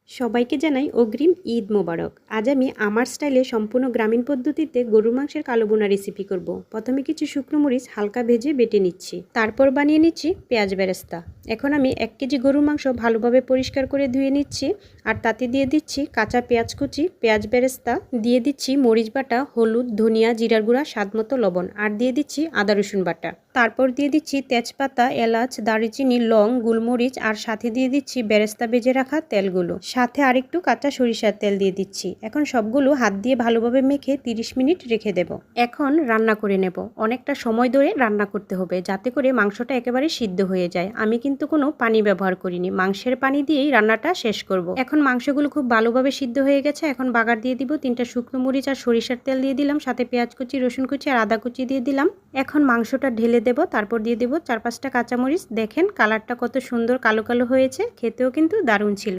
সবাইকে জানাই অগ্রিম ঈদ মোবারক। আজ আমি আমার স্টাইলে সম্পূর্ণ গ্রামীণ পদ্ধতিতে গরুর মাংসের কালো বোনা রেসিপি করব। প্রথমে কিছু শুকনো মরিচ হালকা ভেজে বেটে নিচ্ছি, তারপর বানিয়ে নিচ্ছি পেঁয়াজ বেরেস্তা। এখন আমি 1 কেজি গরুর মাংস ভালোভাবে পরিষ্কার করে ধুয়ে নিচ্ছি, আর তাতে দিয়ে দিচ্ছি কাঁচা পেঁয়াজ কুচি, পেঁয়াজ বেরেস্তা, দিয়ে দিচ্ছি মরিচ বাটা, হলুদ, ধনিয়া, জিরার গুঁড়া, স্বাদমতো লবণ, আর দিয়ে দিচ্ছি আদা রসুন বাটা। তারপর দিয়ে দিচ্ছি তেজপাতা, এলাচ, দারুচিনি, লং, গোলমরিচ, আর সাথে দিয়ে দিচ্ছি বেরেস্তা ভেজে রাখা তেলগুলো, সাথে আরেকটু কাঁচা সরিষার তেল দিয়ে দিচ্ছি। এখন সবগুলো হাত দিয়ে ভালোভাবে মেখে 30 মিনিট রেখে দেব। এখন রান্না করে নেব। অনেকটা সময় ধরে রান্না করতে হবে যাতে করে মাংসটা একেবারে সিদ্ধ হয়ে যায়। আমি কিন্তু কোনো পানি ব্যবহার করিনি, মাংসের পানি দিয়েই রান্নাটা শেষ করব। এখন মাংসগুলো খুব ভালোভাবে সিদ্ধ হয়ে গেছে। এখন বাগার দিয়ে দিব, 3টা শুকনো মরিচ আর সরিষার তেল দিয়ে দিলাম, সাথে পেঁয়াজ কুচি, রসুন কুচি আর আদা কুচি দিয়ে দিলাম। এখন মাংসটা ঢেলে দেব, তারপর দিয়ে দেব 4-5টা কাঁচামরিচ। দেখেন কালারটা কত সুন্দর কালো কালো হয়েছে, খেতেও কিন্তু দারুণ ছিল।